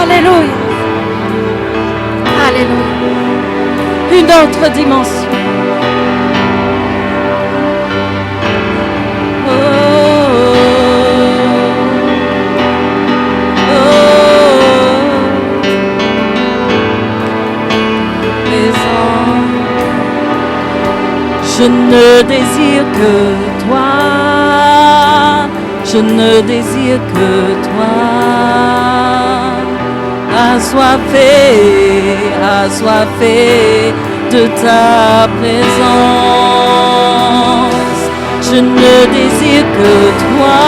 Alléluia. Alléluia. Une autre dimension. Je ne désire que toi, je ne désire que toi, assoiffé de ta présence. Je ne désire que toi,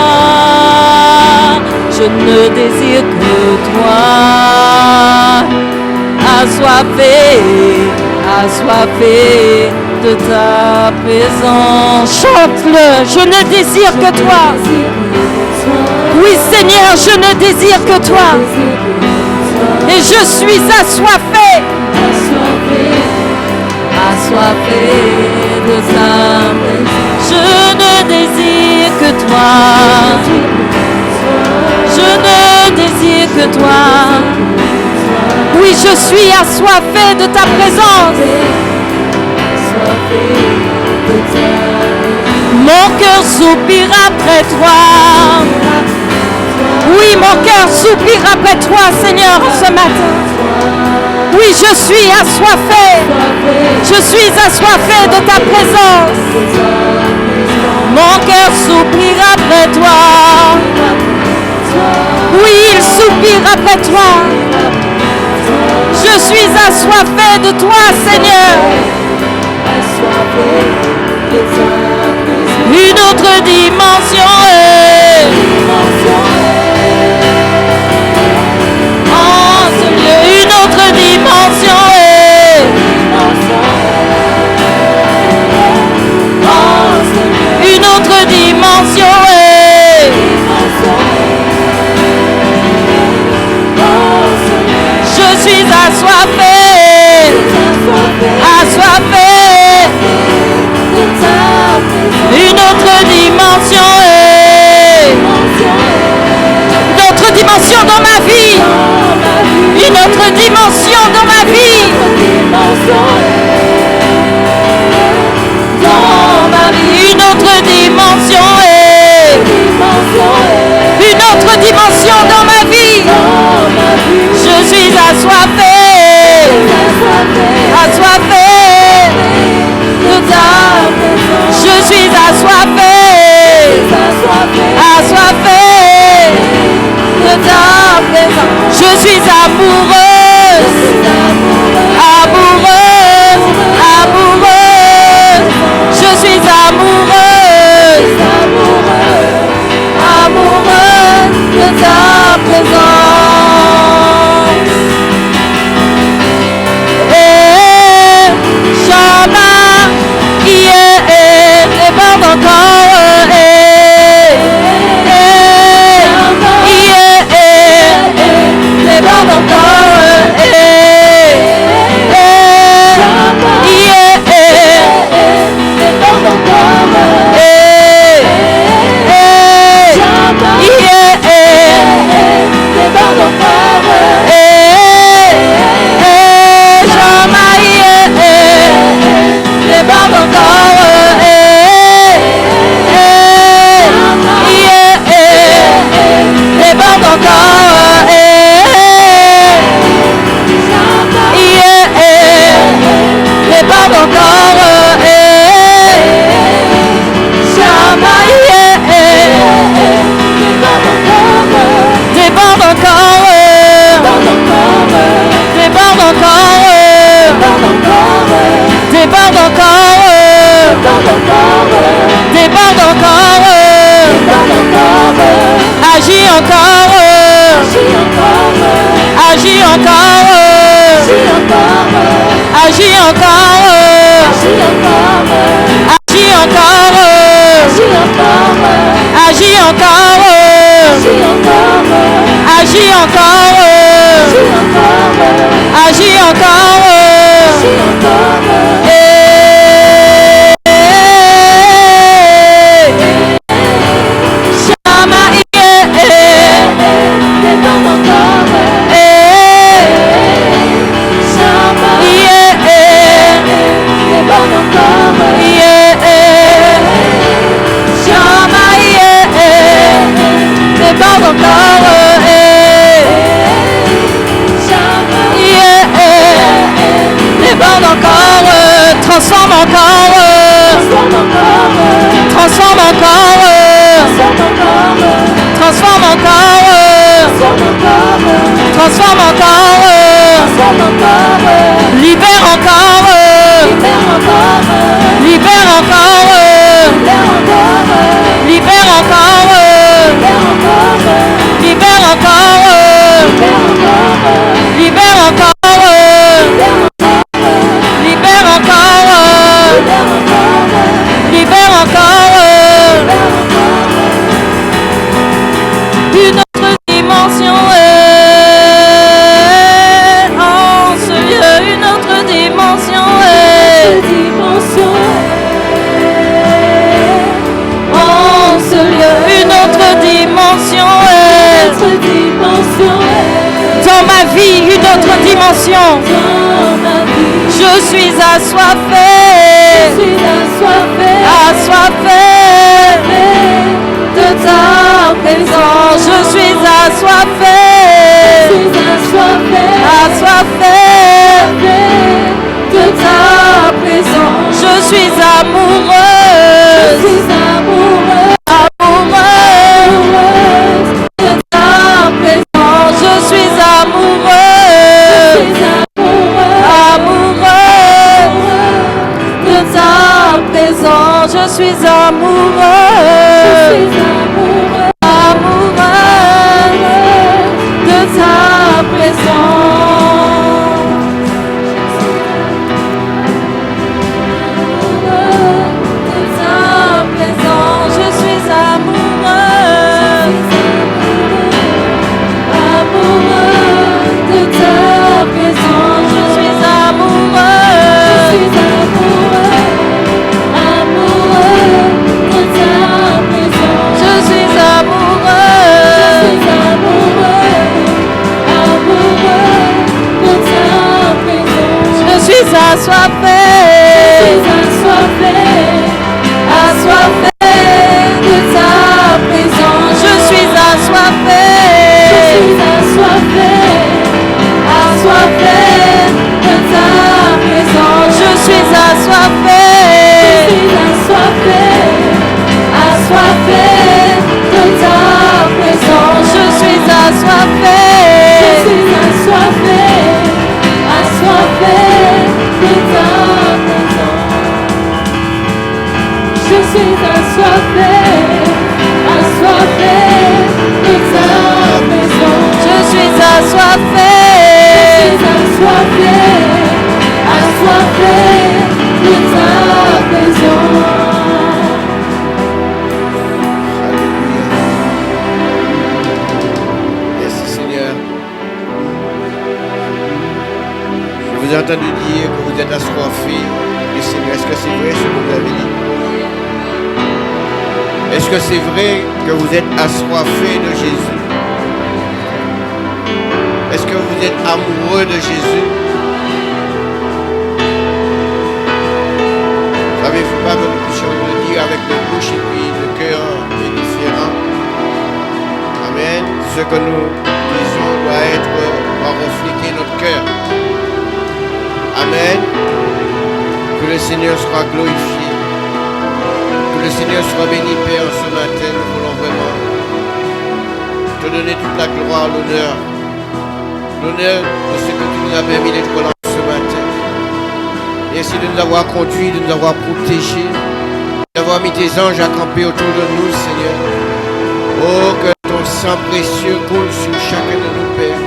je ne désire que toi, assoiffé de ta présence. Chante-le, je ne désire que toi. Oui Seigneur, je ne désire que toi. Et je suis assoiffé de ta présence. Je ne désire que toi. Je ne désire que toi. Oui, je suis assoiffé de ta présence. Mon cœur soupire après toi. Oui, mon cœur soupire après toi, Seigneur, ce matin. Oui, je suis assoiffé. Je suis assoiffé de ta présence. Mon cœur soupire après toi. Oui, il soupire après toi. Je suis assoiffé de toi, Seigneur. Une autre dimension en ce lieu, une autre dimension une autre dimension je suis assoiffé une autre dimension d'autres dimensions dans ma vie, une autre dimension dans ma vie, une autre dimension, une autre dimension dans ma vie. Je suis assoiffé de ta. Je suis assoiffé de ta présence. Je suis amoureuse je suis amoureuse de ta présence. Et Shama, déborde encore, déborde encore, transforme encore, libère encore, libère encore, libère encore, libère encore, libère encore, libère encore, libère encore, une autre dimension en ce lieu, une autre dimension en ce lieu, une autre dimension dans ma vie, une autre dimension. Je suis assoiffé, assoiffé de ta présence. Je suis assoiffé, assoiffé de ta présence. Je suis amoureuse, amoureuse de ta présence. Je suis amoureuse, amoureuse de ta présence. Je suis amoureuse, amoureuse de ta présence. De ta présence, je suis amoureuse, amoureuse de ta présence. Je suis amoureuse, amoureuse de ta présence. Je suis amoureuse, amoureuse de ta présence. Je suis assoiffé, assoiffé de ta présence. Je suis assoiffé, assoiffé de ta présence. Je suis assoiffé, assoiffé de ta présence. Je suis assoiffé, assoiffé de ta présence. Je suis assoiffé, assoiffé de ta présence. Je suis assoiffé, assoiffé de ta présence. Merci Seigneur. Je vous ai entendu dire que vous êtes assoiffés du Seigneur. Est-ce que c'est vrai ce que vous avez dit? Est-ce que c'est vrai que vous êtes assoiffés de Jésus? Est-ce que vous êtes amoureux de Jésus? Savez-vous pas que nous puissions le dire avec nos bouches et puis le cœur est différent? Amen. Ce que nous disons doit refléter notre cœur. Amen. Que le Seigneur soit glorifié. Que le Seigneur soit béni, Père, ce matin. Nous voulons vraiment te donner toute la gloire, l'honneur. L'honneur de ce que tu nous as permis d'être là ce matin. Merci de nous avoir conduits, de nous avoir protégés, d'avoir mis tes anges à camper autour de nous, Seigneur. Oh, que ton sang précieux coule sur chacun de nous, Père.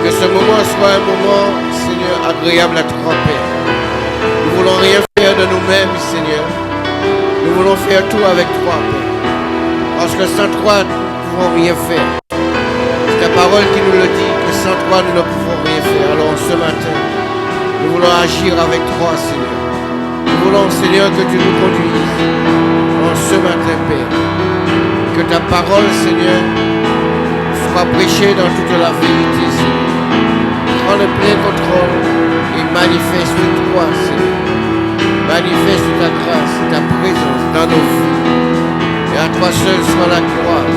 Que ce moment soit un moment, Seigneur, agréable à toi, Père. Nous ne voulons rien faire de nous-mêmes, Seigneur. Nous voulons faire tout avec toi, Père. Parce que sans toi, nous ne pouvons rien faire. C'est ta parole qui nous le dit, que sans toi, nous ne pouvons rien faire. Alors ce matin, nous voulons agir avec toi, Seigneur. Nous voulons, Seigneur, que tu nous conduises en ce matin, Père. Que ta parole, Seigneur, soit prêchée dans toute la vérité, Seigneur. Prends le plein contrôle et manifeste toi, Seigneur. Manifeste ta grâce, ta présence dans nos vies. Et à toi seul soit la gloire.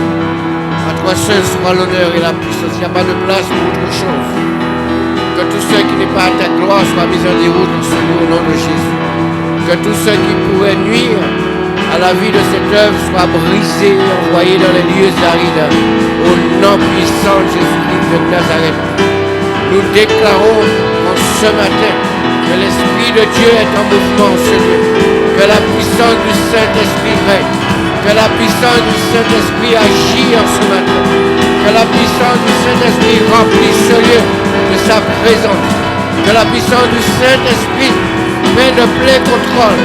À toi seul soit l'honneur et la puissance. Il n'y a pas de place pour autre chose. Que tout ce qui n'est pas à ta gloire soit mis en déroute dans ce lieu au nom de Jésus. Que tout ce qui pourrait nuire à la vie de cette œuvre soit brisé et envoyé dans les lieux arides. Au nom puissant de Jésus-Christ de Nazareth. Nous déclarons en ce matin que l'Esprit de Dieu est en mouvement en ce lieu, que la puissance du Saint-Esprit règne, que la puissance du Saint-Esprit agit en ce matin, que la puissance du Saint-Esprit remplisse ce lieu de sa présence, que la puissance du Saint-Esprit prenne de plein contrôle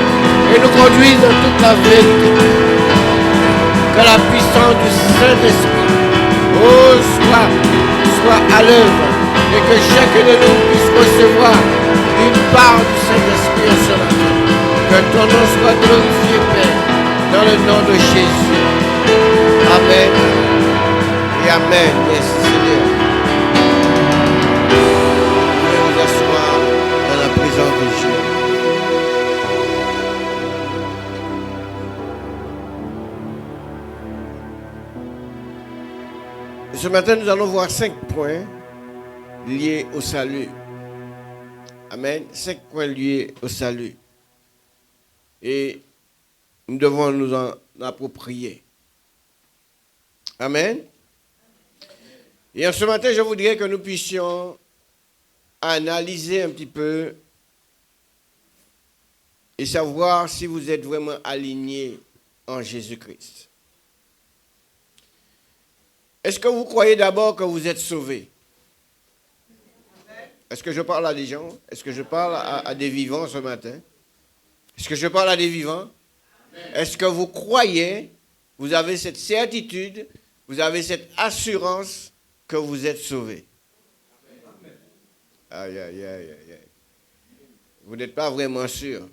et nous conduise dans toute la vérité. Que la puissance du Saint-Esprit soit à l'œuvre et que chacun de nous puisse recevoir une part du Saint-Esprit en ce matin. Que ton nom soit glorifié, Père, dans le nom de Jésus. Amen et Amen. Merci Seigneur. Vous pouvez vous asseoir dans la présence de Dieu. Ce matin, nous allons voir 5 points liés au salut. Amen. 5 points liés au salut. Et nous devons nous en approprier. Amen. Et en ce matin, je voudrais que nous puissions analyser un petit peu et savoir si vous êtes vraiment alignés en Jésus-Christ. Est-ce que vous croyez d'abord que vous êtes sauvés? Est-ce que je parle à des gens? Est-ce que je parle à des vivants ce matin? Est-ce que je parle à des vivants? Est-ce que vous croyez, vous avez cette certitude, vous avez cette assurance que vous êtes sauvés? Aïe, aïe, aïe, aïe. Vous n'êtes pas vraiment sûr.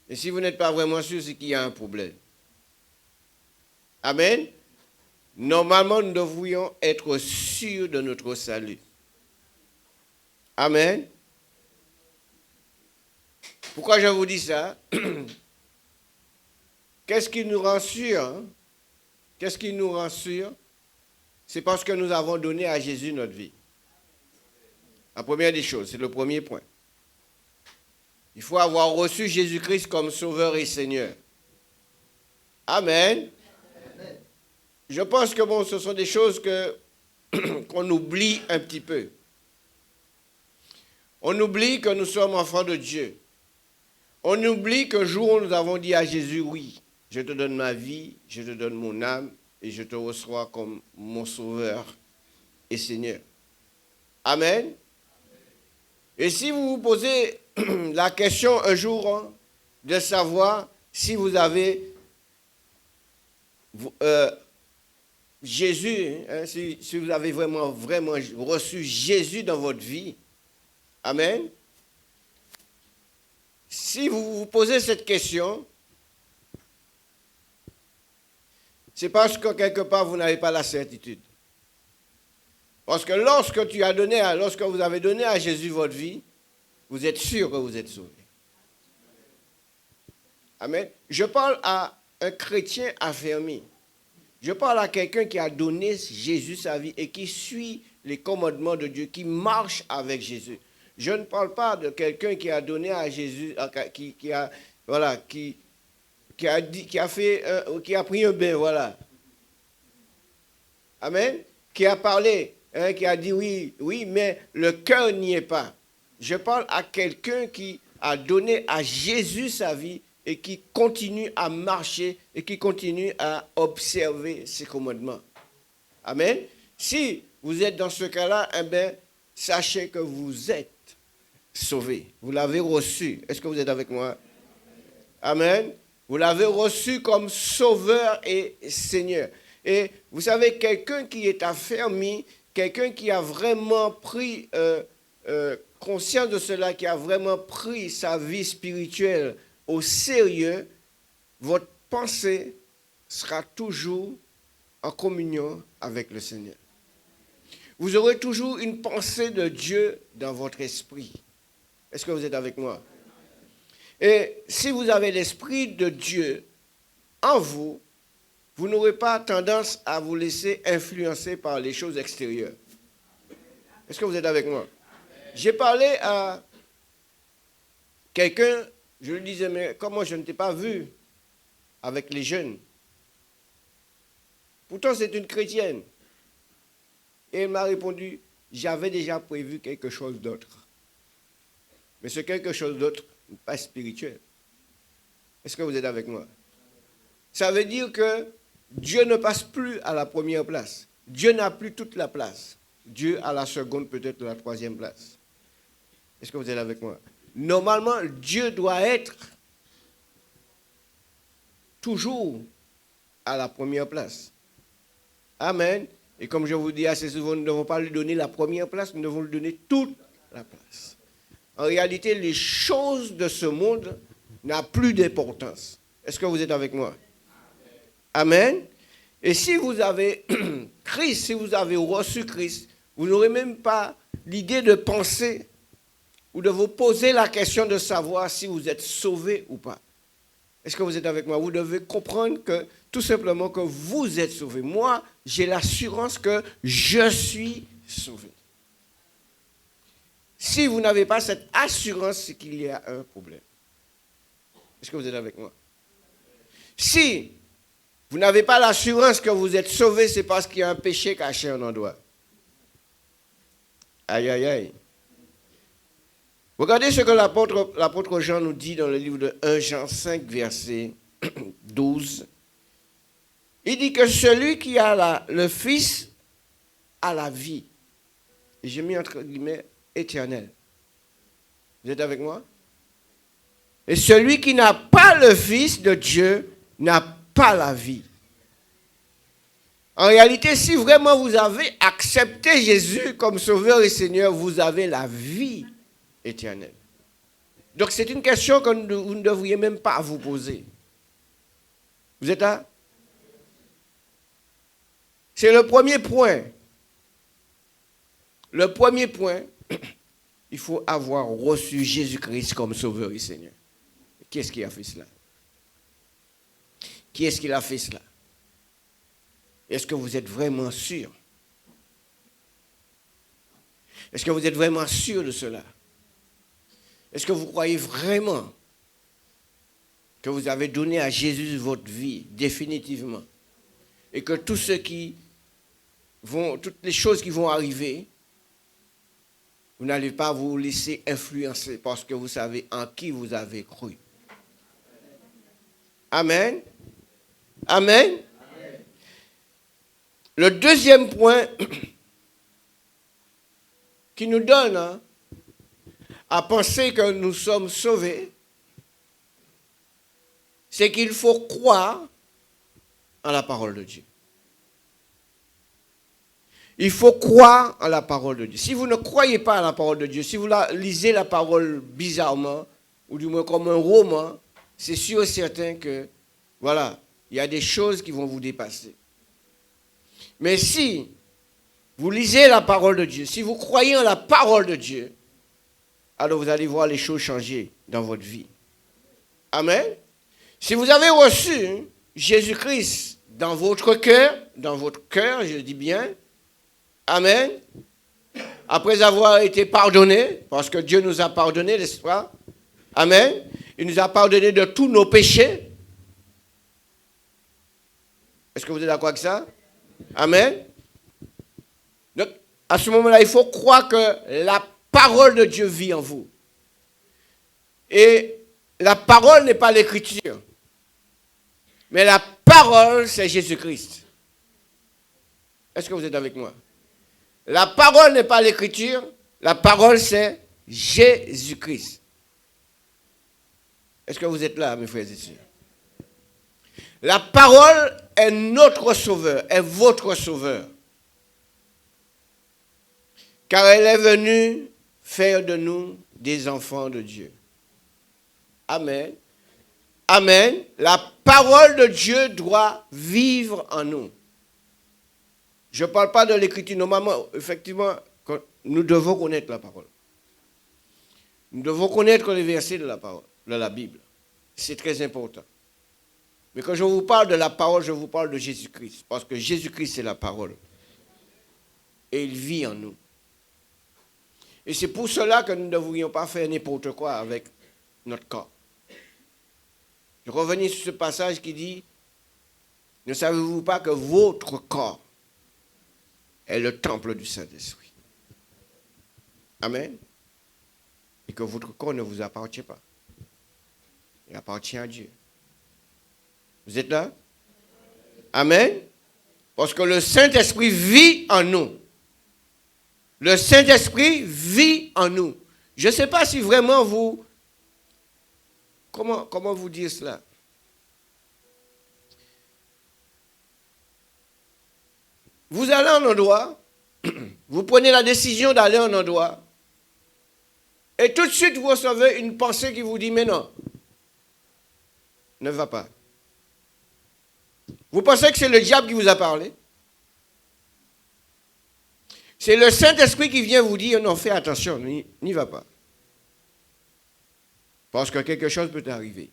Et si vous n'êtes pas vraiment sûr, c'est qu'il y a un problème. Amen. Normalement, nous devrions être sûrs de notre salut. Amen. Pourquoi je vous dis ça? Qu'est-ce qui nous rend sûrs? Qu'est-ce qui nous rend sûrs? C'est parce que nous avons donné à Jésus notre vie. La première des choses, c'est le premier point. Il faut avoir reçu Jésus-Christ comme Sauveur et Seigneur. Amen. Je pense que ce sont des choses qu'on oublie un petit peu. On oublie que nous sommes enfants de Dieu. On oublie qu'un jour nous avons dit à Jésus, oui, je te donne ma vie, je te donne mon âme et je te reçois comme mon Sauveur et Seigneur. Amen. Et si vous vous posez la question un jour de savoir si vous avez Jésus, si vous avez vraiment reçu Jésus dans votre vie, amen. Si vous vous posez cette question, c'est parce que quelque part vous n'avez pas la certitude. Parce que lorsque vous avez donné à Jésus votre vie, vous êtes sûr que vous êtes sauvé. Amen. Je parle à un chrétien affermi. Je parle à quelqu'un qui a donné Jésus sa vie et qui suit les commandements de Dieu, qui marche avec Jésus. Je ne parle pas de quelqu'un qui a donné à Jésus, qui a pris un bain, voilà. Amen. Qui a parlé, qui a dit oui, mais le cœur n'y est pas. Je parle à quelqu'un qui a donné à Jésus sa vie et qui continue à marcher et qui continue à observer ses commandements. Amen. Si vous êtes dans ce cas-là, sachez que vous êtes sauvés. Vous l'avez reçu. Est-ce que vous êtes avec moi? Amen. Vous l'avez reçu comme Sauveur et Seigneur. Et vous savez, quelqu'un qui est affermi, quelqu'un qui a vraiment pris conscience de cela, qui a vraiment pris sa vie spirituelle au sérieux, votre pensée sera toujours en communion avec le Seigneur. Vous aurez toujours une pensée de Dieu dans votre esprit. Est-ce que vous êtes avec moi? Et si vous avez l'esprit de Dieu en vous, vous n'aurez pas tendance à vous laisser influencer par les choses extérieures. Est-ce que vous êtes avec moi? J'ai parlé à quelqu'un, je lui disais, mais comment je ne t'ai pas vu avec les jeunes? Pourtant, c'est une chrétienne. Et elle m'a répondu, j'avais déjà prévu quelque chose d'autre. Mais ce quelque chose d'autre n'est pas spirituel. Est-ce que vous êtes avec moi? Ça veut dire que Dieu ne passe plus à la première place. Dieu n'a plus toute la place. Dieu a la seconde, peut-être la troisième place. Est-ce que vous êtes avec moi? Normalement, Dieu doit être toujours à la première place. Amen. Et comme je vous dis assez souvent, nous ne devons pas lui donner la première place, nous devons lui donner toute la place. En réalité, les choses de ce monde n'ont plus d'importance. Est-ce que vous êtes avec moi? Amen. Et si vous avez Christ, si vous avez reçu Christ, vous n'aurez même pas l'idée de penser ou de vous poser la question de savoir si vous êtes sauvé ou pas. Est-ce que vous êtes avec moi? Vous devez comprendre que tout simplement que vous êtes sauvé. Moi, j'ai l'assurance que je suis sauvé. Si vous n'avez pas cette assurance, c'est qu'il y a un problème. Est-ce que vous êtes avec moi? Si vous n'avez pas l'assurance que vous êtes sauvé, c'est parce qu'il y a un péché caché à un endroit. Aïe, aïe, aïe. Regardez ce que l'apôtre Jean nous dit dans le livre de 1 Jean 5, verset 12. Il dit que celui qui a le Fils a la vie. Et j'ai mis entre guillemets éternelle. Vous êtes avec moi? Et celui qui n'a pas le Fils de Dieu n'a pas la vie. En réalité, si vraiment vous avez accepté Jésus comme Sauveur et Seigneur, vous avez la vie éternelle. Donc c'est une question que vous ne devriez même pas vous poser. Vous êtes là? C'est le premier point. Le premier point, il faut avoir reçu Jésus-Christ comme Sauveur et Seigneur. Qui est-ce qui a fait cela? Qui est-ce qui a fait cela? Est-ce que vous êtes vraiment sûr? Est-ce que vous êtes vraiment sûr de cela? Est-ce que vous croyez vraiment que vous avez donné à Jésus votre vie définitivement? Et que toutes les choses qui vont arriver, vous n'allez pas vous laisser influencer parce que vous savez en qui vous avez cru. Amen. Amen. Amen. Le deuxième point qui nous donne à penser que nous sommes sauvés, c'est qu'il faut croire en la parole de Dieu. Il faut croire en la parole de Dieu. Si vous ne croyez pas à la parole de Dieu, si vous lisez la parole bizarrement, ou du moins comme un roman, c'est sûr et certain que, voilà, il y a des choses qui vont vous dépasser. Mais si vous lisez la parole de Dieu, si vous croyez en la parole de Dieu, alors vous allez voir les choses changer dans votre vie. Amen. Si vous avez reçu Jésus-Christ dans votre cœur, je dis bien, amen, après avoir été pardonné, parce que Dieu nous a pardonné, n'est-ce pas? Amen. Il nous a pardonné de tous nos péchés. Est-ce que vous êtes d'accord avec ça? Amen. Donc, à ce moment-là, il faut croire que la parole de Dieu vit en vous. Et la parole n'est pas l'écriture. Mais la parole, c'est Jésus-Christ. Est-ce que vous êtes avec moi? La parole n'est pas l'écriture. La parole, c'est Jésus-Christ. Est-ce que vous êtes là, mes frères et sœurs? La parole est notre sauveur, est votre sauveur. Car elle est venue faire de nous des enfants de Dieu. Amen. Amen. La parole de Dieu doit vivre en nous. Je ne parle pas de l'écriture. Normalement, effectivement, nous devons connaître la parole. Nous devons connaître les versets de la parole, de la Bible. C'est très important. Mais quand je vous parle de la parole, je vous parle de Jésus-Christ. Parce que Jésus-Christ, c'est la parole. Et il vit en nous. Et c'est pour cela que nous ne devrions pas faire n'importe quoi avec notre corps. Je reviens sur ce passage qui dit, ne savez-vous pas que votre corps est le temple du Saint-Esprit? Amen. Et que votre corps ne vous appartient pas. Il appartient à Dieu. Vous êtes là? Amen. Parce que le Saint-Esprit vit en nous. Le Saint-Esprit vit en nous. Je ne sais pas si vraiment vous... Comment vous dire cela? Vous allez à un endroit, vous prenez la décision d'aller à un endroit, et tout de suite vous recevez une pensée qui vous dit, mais non, ne va pas. Vous pensez que c'est le diable qui vous a parlé? C'est le Saint-Esprit qui vient vous dire, non, fais attention, n'y va pas. Parce que quelque chose peut arriver.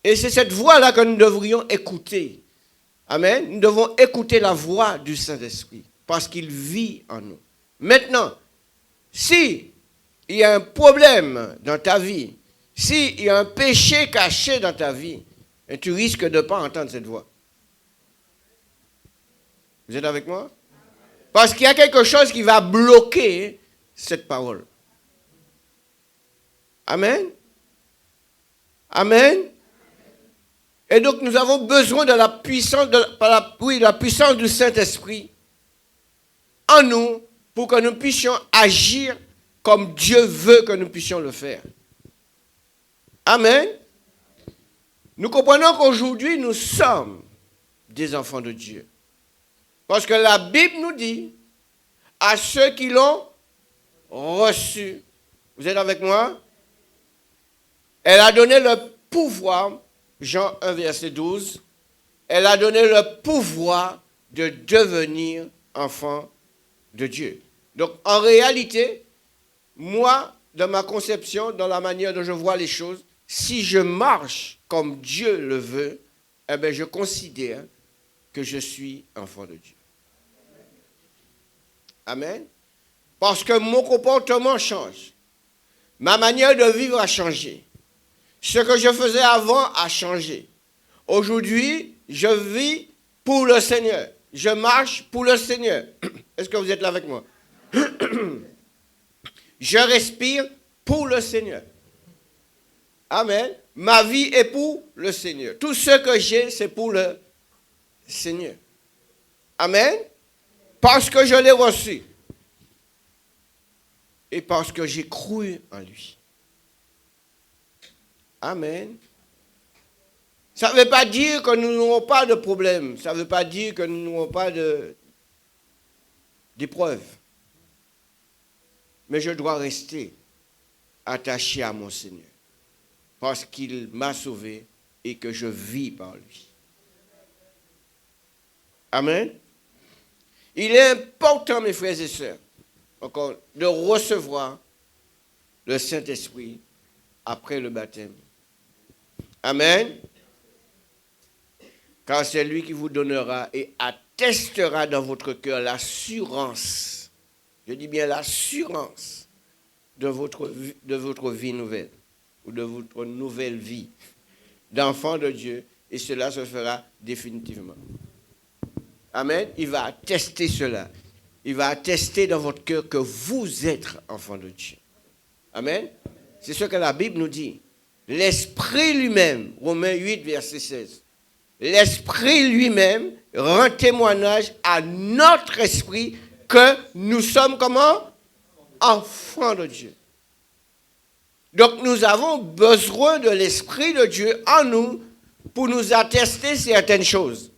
Et c'est cette voix-là que nous devrions écouter. Amen. Nous devons écouter la voix du Saint-Esprit parce qu'il vit en nous. Maintenant, si il y a un problème dans ta vie, s'il y a un péché caché dans ta vie, et tu risques de ne pas entendre cette voix. Vous êtes avec moi? Parce qu'il y a quelque chose qui va bloquer cette parole. Amen. Amen. Et donc nous avons besoin de la puissance, la puissance du Saint-Esprit en nous pour que nous puissions agir comme Dieu veut que nous puissions le faire. Amen. Nous comprenons qu'aujourd'hui nous sommes des enfants de Dieu. Parce que la Bible nous dit à ceux qui l'ont reçu. Vous êtes avec moi? Elle a donné le pouvoir, Jean 1, verset 12, elle a donné le pouvoir de devenir enfant de Dieu. Donc, en réalité, moi, dans ma conception, dans la manière dont je vois les choses, si je marche comme Dieu le veut, eh bien, je considère que je suis enfant de Dieu. Amen. Parce que mon comportement change. Ma manière de vivre a changé. Ce que je faisais avant a changé. Aujourd'hui, je vis pour le Seigneur. Je marche pour le Seigneur. Est-ce que vous êtes là avec moi? Je respire pour le Seigneur. Amen. Ma vie est pour le Seigneur. Tout ce que j'ai, c'est pour le Seigneur. Amen. Parce que je l'ai reçu. Et parce que j'ai cru en lui. Amen. Ça ne veut pas dire que nous n'aurons pas de problème. Ça ne veut pas dire que nous n'aurons pas d'épreuves. Mais je dois rester attaché à mon Seigneur. Parce qu'il m'a sauvé et que je vis par lui. Amen. Il est important, mes frères et sœurs, encore, de recevoir le Saint-Esprit après le baptême. Amen. Car c'est lui qui vous donnera et attestera dans votre cœur l'assurance, je dis bien l'assurance de votre vie nouvelle, ou de votre nouvelle vie d'enfant de Dieu, et cela se fera définitivement. Amen. Il va attester cela. Il va attester dans votre cœur que vous êtes enfant de Dieu. Amen. C'est ce que la Bible nous dit. L'Esprit lui-même, Romains 8, verset 16, l'Esprit lui-même rend témoignage à notre esprit que nous sommes comment? Enfants de Dieu. Donc nous avons besoin de l'Esprit de Dieu en nous pour nous attester certaines choses.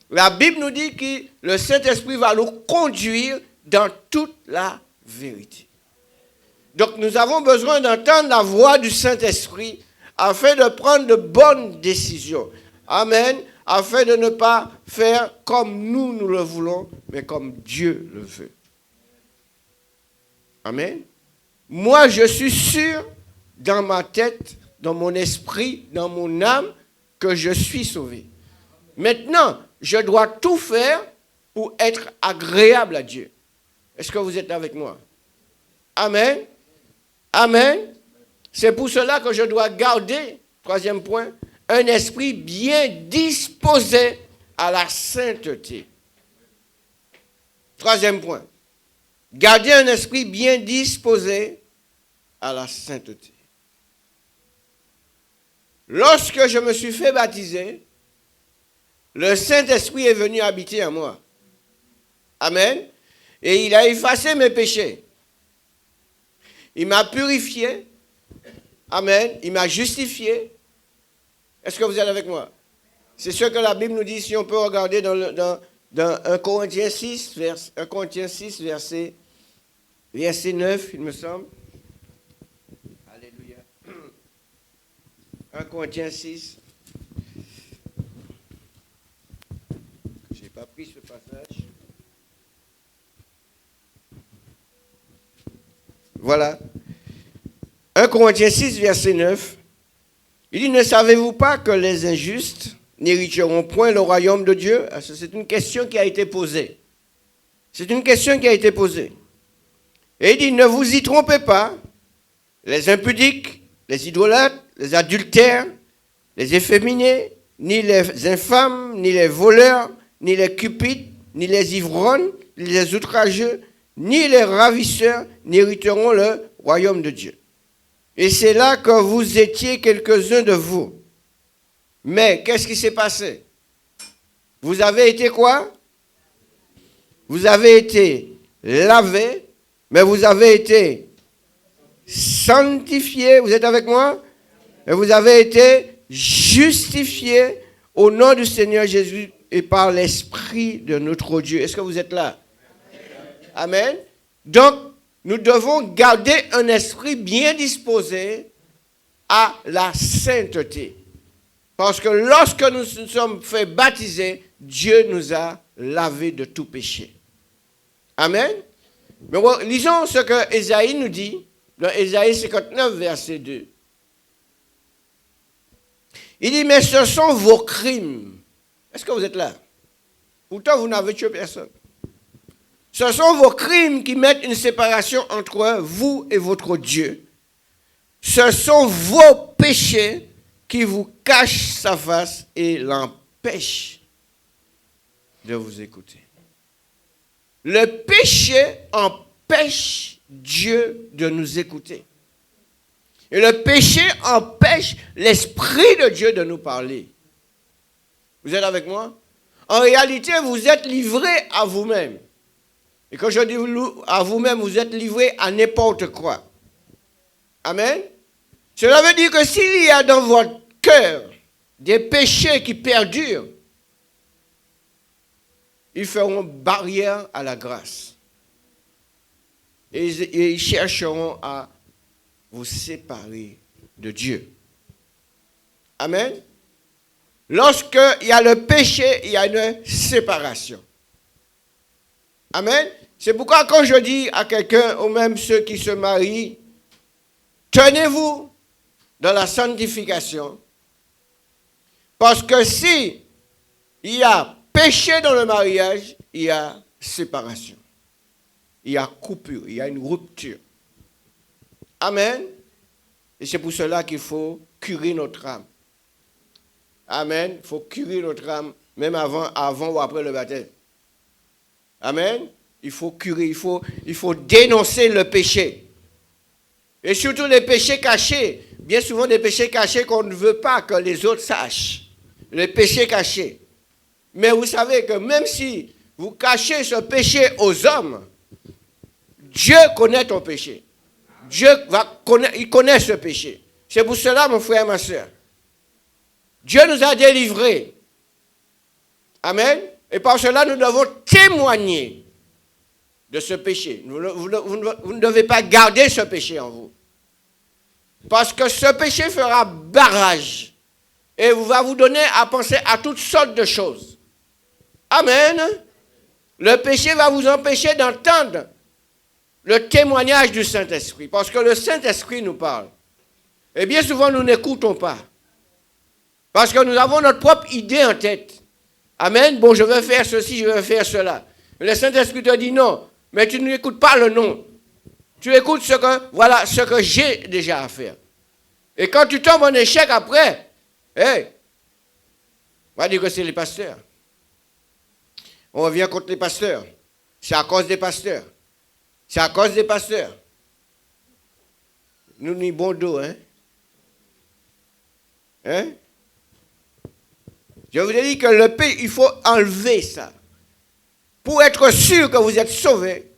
La Bible nous dit que le Saint-Esprit va nous conduire dans toute la vérité. Donc nous avons besoin d'entendre la voix du Saint-Esprit afin de prendre de bonnes décisions. Amen. Afin de ne pas faire comme nous le voulons, mais comme Dieu le veut. Amen. Moi, je suis sûr dans ma tête, dans mon esprit, dans mon âme, que je suis sauvé. Maintenant, je dois tout faire pour être agréable à Dieu. Est-ce que vous êtes avec moi? Amen. Amen. C'est pour cela que je dois garder, troisième point, un esprit bien disposé à la sainteté. Troisième point. Gardez un esprit bien disposé à la sainteté. Lorsque je me suis fait baptiser, le Saint-Esprit est venu habiter en moi. Amen. Et il a effacé mes péchés. Il m'a purifié. Amen. Il m'a justifié. Est-ce que vous êtes avec moi? C'est ce que la Bible nous dit, si on peut regarder dans 1 Corinthiens 6, verset 9, il me semble. Alléluia. 1 Corinthiens 6. Je n'ai pas pris ce passage. Voilà. 1 Corinthiens 6, verset 9. Il dit, ne savez-vous pas que les injustes n'hériteront point le royaume de Dieu? C'est une question qui a été posée. C'est une question qui a été posée. Et il dit, ne vous y trompez pas, les impudiques, les idolâtres, les adultères, les efféminés, ni les infâmes, ni les voleurs, ni les cupides, ni les ivrognes, ni les outrageux, ni les ravisseurs n'hériteront le royaume de Dieu. Et c'est là que vous étiez quelques-uns de vous. Mais qu'est-ce qui s'est passé? Vous avez été quoi? Vous avez été lavés, mais vous avez été sanctifiés. Vous êtes avec moi? Et vous avez été justifiés au nom du Seigneur Jésus et par l'Esprit de notre Dieu. Est-ce que vous êtes là? Amen. Donc, nous devons garder un esprit bien disposé à la sainteté. Parce que lorsque nous nous sommes fait baptiser, Dieu nous a lavés de tout péché. Amen. Mais bon, lisons ce que Ésaïe nous dit, dans Ésaïe 59, verset 2. Il dit, mais ce sont vos crimes. Est-ce que vous êtes là? Pourtant, vous n'avez tué personne. Ce sont vos crimes qui mettent une séparation entre vous et votre Dieu. Ce sont vos péchés qui vous cachent sa face et l'empêchent de vous écouter. Le péché empêche Dieu de nous écouter. Et le péché empêche l'Esprit de Dieu de nous parler. Vous êtes avec moi? En réalité, vous êtes livrés à vous-même. Et quand je dis à vous-même, vous êtes livrés à n'importe quoi. Amen. Cela veut dire que s'il y a dans votre cœur des péchés qui perdurent, ils feront barrière à la grâce. Et ils chercheront à vous séparer de Dieu. Amen. Lorsqu'il y a le péché, il y a une séparation. Amen. C'est pourquoi quand je dis à quelqu'un, ou même ceux qui se marient, tenez-vous dans la sanctification. Parce que si il y a péché dans le mariage, il y a séparation. Il y a coupure, il y a une rupture. Amen. Et c'est pour cela qu'il faut curer notre âme. Amen. Il faut curer notre âme, même avant ou après le baptême. Amen. Il faut curer, il faut dénoncer le péché. Et surtout les péchés cachés. Bien souvent des péchés cachés qu'on ne veut pas que les autres sachent. Les péchés cachés. Mais vous savez que même si vous cachez ce péché aux hommes, Dieu connaît ton péché. Dieu il connaît ce péché. C'est pour cela, mon frère et ma soeur. Dieu nous a délivrés. Amen. Et par cela, nous devons témoigner de ce péché. Vous ne devez pas garder ce péché en vous. Parce que ce péché fera barrage. Et va vous donner à penser à toutes sortes de choses. Amen. Le péché va vous empêcher d'entendre le témoignage du Saint-Esprit. Parce que le Saint-Esprit nous parle. Et bien souvent, nous n'écoutons pas. Parce que nous avons notre propre idée en tête. Amen. Bon, je vais faire ceci, je vais faire cela. Le Saint-Esprit te dit non. Mais tu n'écoutes pas le non. Tu écoutes ce que j'ai déjà à faire. Et quand tu tombes en échec après, on va dire que c'est les pasteurs. On revient contre les pasteurs. C'est à cause des pasteurs. C'est à cause des pasteurs. Nous n'y bon dos, hein? Hein? Je vous ai dit que le péché, il faut enlever ça. Pour être sûr que vous êtes sauvés,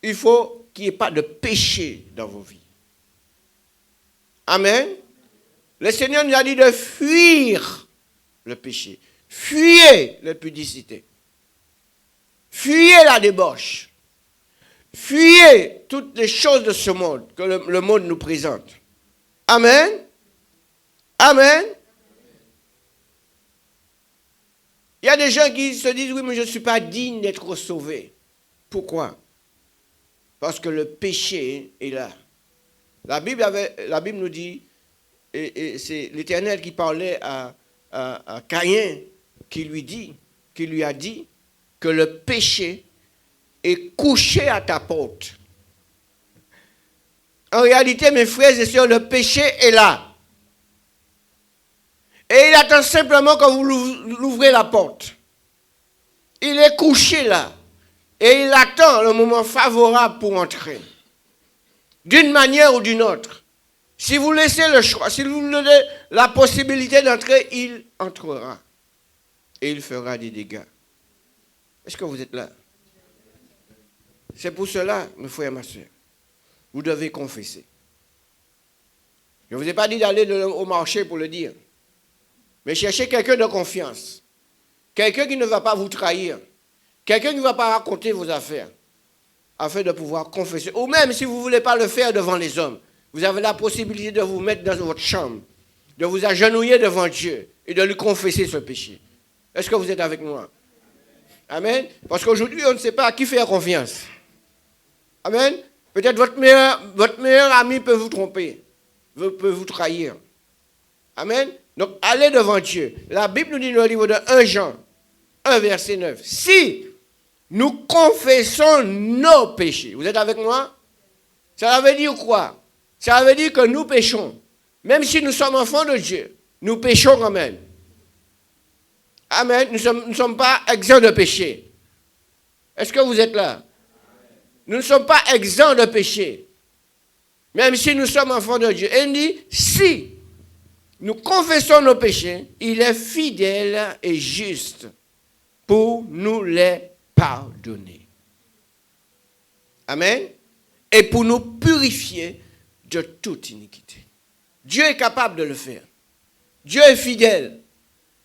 il faut qu'il n'y ait pas de péché dans vos vies. Amen. Le Seigneur nous a dit de fuir le péché. Fuyez l'impudicité. Fuyez la débauche. Fuyez toutes les choses de ce monde que le monde nous présente. Amen. Amen. Il y a des gens qui se disent, oui, mais je ne suis pas digne d'être sauvé. Pourquoi? Parce que le péché est là. La Bible nous dit, et c'est l'Éternel qui parlait à Caïn, qui lui a dit que le péché est couché à ta porte. En réalité, mes frères et sœurs, le péché est là. Et il attend simplement que vous l'ouvrez la porte. Il est couché là. Et il attend le moment favorable pour entrer. D'une manière ou d'une autre. Si vous laissez le choix, si vous lui donnez la possibilité d'entrer, il entrera. Et il fera des dégâts. Est-ce que vous êtes là? C'est pour cela, mes frères et ma soeur, vous devez confesser. Je ne vous ai pas dit d'aller au marché pour le dire. Mais cherchez quelqu'un de confiance. Quelqu'un qui ne va pas vous trahir. Quelqu'un qui ne va pas raconter vos affaires. Afin de pouvoir confesser. Ou même si vous ne voulez pas le faire devant les hommes, vous avez la possibilité de vous mettre dans votre chambre, de vous agenouiller devant Dieu et de lui confesser ce péché. Est-ce que vous êtes avec moi? Amen. Parce qu'aujourd'hui, on ne sait pas à qui faire confiance. Amen. Peut-être votre meilleur ami peut vous tromper, peut vous trahir. Amen. Donc, allez devant Dieu. La Bible nous dit dans le livre de 1 Jean, 1 verset 9. Si nous confessons nos péchés, vous êtes avec moi? Ça veut dire quoi? Ça veut dire que nous péchons. Même si nous sommes enfants de Dieu, nous péchons quand même. Amen. Nous ne sommes pas exempts de péché. Est-ce que vous êtes là? Nous ne sommes pas exempts de péché. Même si nous sommes enfants de Dieu. Et il dit, si nous confessons nos péchés, il est fidèle et juste pour nous les pardonner. Amen. Et pour nous purifier de toute iniquité. Dieu est capable de le faire. Dieu est fidèle.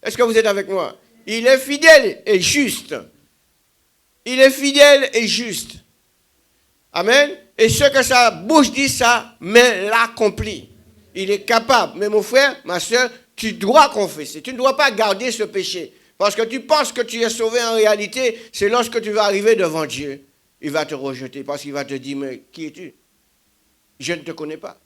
Est-ce que vous êtes avec moi? Il est fidèle et juste. Il est fidèle et juste. Amen. Et ce que sa bouche dit, ça, mais l'accomplit. Il est capable. Mais mon frère, ma soeur, tu dois confesser. Tu ne dois pas garder ce péché. Parce que tu penses que tu es sauvé en réalité, c'est lorsque tu vas arriver devant Dieu, il va te rejeter. Parce qu'il va te dire, mais qui es-tu? Je ne te connais pas.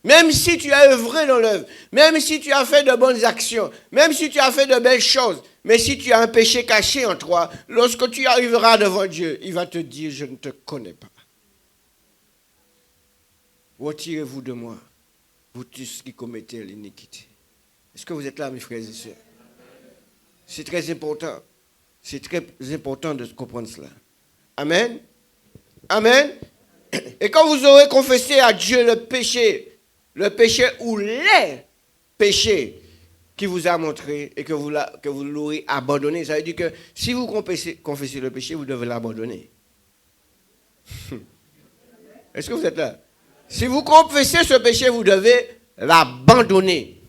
Même si tu as œuvré dans l'œuvre, même si tu as fait de bonnes actions, même si tu as fait de belles choses, mais si tu as un péché caché en toi, lorsque tu arriveras devant Dieu, il va te dire, je ne te connais pas. Retirez-vous de moi, vous tous qui commettez l'iniquité. Est-ce que vous êtes là, mes frères et sœurs? C'est très important. C'est très important de comprendre cela. Amen. Amen. Et quand vous aurez confessé à Dieu le péché ou les péchés qu'il vous a montré et que vous l'aurez abandonné, ça veut dire que si vous confessez le péché, vous devez l'abandonner. Est-ce que vous êtes là? Si vous confessez ce péché, vous devez l'abandonner.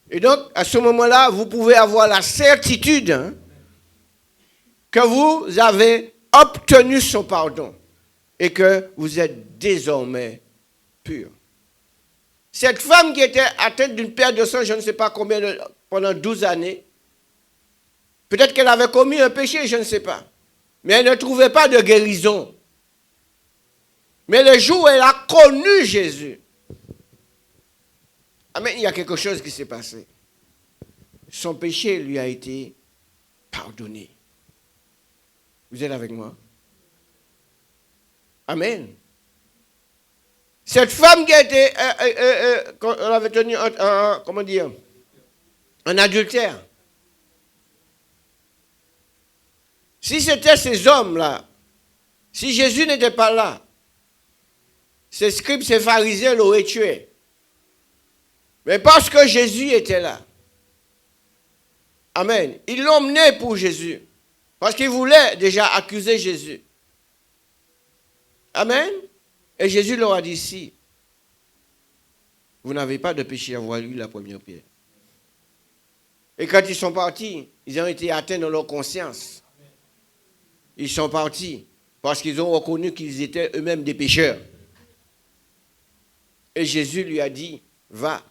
Et donc, à ce moment-là, vous pouvez avoir la certitude que vous avez obtenu son pardon et que vous êtes désormais pur. Cette femme qui était atteinte d'une perte de sang, je ne sais pas combien, pendant 12 années, peut-être qu'elle avait commis un péché, je ne sais pas. Mais elle ne trouvait pas de guérison. Mais le jour où elle a connu Jésus, amen, il y a quelque chose qui s'est passé. Son péché lui a été pardonné. Vous êtes avec moi? Amen. Cette femme qui a été, on avait tenu un adultère. Si c'était ces hommes-là Si Jésus n'était pas là, ces scribes, ces pharisiens l'auraient tué. Mais parce que Jésus était là. Amen. Ils l'ont emmené pour Jésus. Parce qu'ils voulaient déjà accuser Jésus. Amen. Et Jésus leur a dit, si vous n'avez pas de péché, envoyez-lui la première pierre. Et quand ils sont partis, ils ont été atteints dans leur conscience. Ils sont partis parce qu'ils ont reconnu qu'ils étaient eux-mêmes des pécheurs. Et Jésus lui a dit, va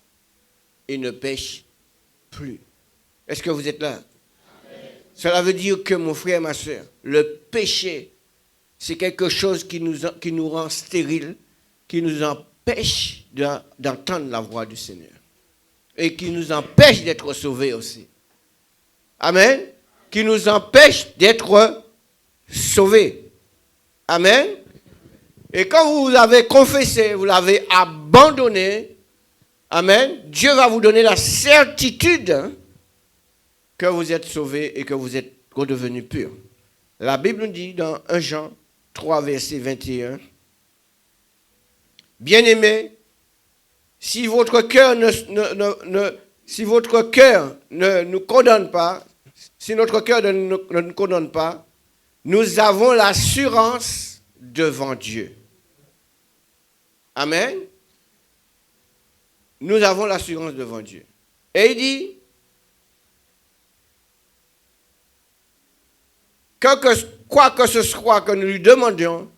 et ne pêche plus. Est-ce que vous êtes là? Amen. Cela veut dire que, mon frère, ma soeur, le péché, c'est quelque chose qui nous rend stériles, qui nous empêche d'entendre la voix du Seigneur. Et qui nous empêche d'être sauvés aussi. Amen. Qui nous empêche d'être sauvés. Amen. Et quand vous l'avez confessé, vous l'avez abandonné, amen, Dieu va vous donner la certitude que vous êtes sauvés et que vous êtes redevenus purs. La Bible nous dit dans 1 Jean 3, verset 21, « Bien-aimés, si votre cœur ne nous condamne pas, si notre cœur ne nous condamne pas, nous avons l'assurance devant Dieu. » Amen. Nous avons l'assurance devant Dieu. Et il dit, quoi que ce soit que nous lui demandions,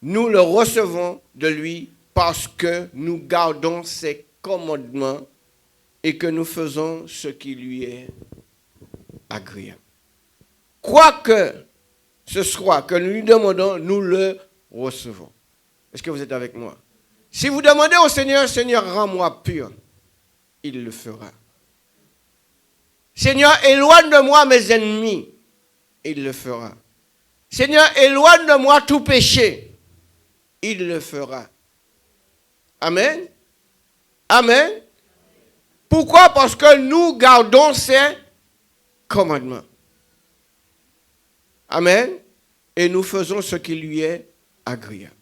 nous le recevons de lui parce que nous gardons ses commandements et que nous faisons ce qui lui est agréable. Quoi que ce soit que nous lui demandons, nous le recevons. Est-ce que vous êtes avec moi? Si vous demandez au Seigneur, Seigneur, rends-moi pur, il le fera. Seigneur, éloigne de moi mes ennemis, il le fera. Seigneur, éloigne de moi tout péché, il le fera. Amen. Amen. Pourquoi? Parce que nous gardons ses commandements. Amen. Et nous faisons ce qui lui est agréable.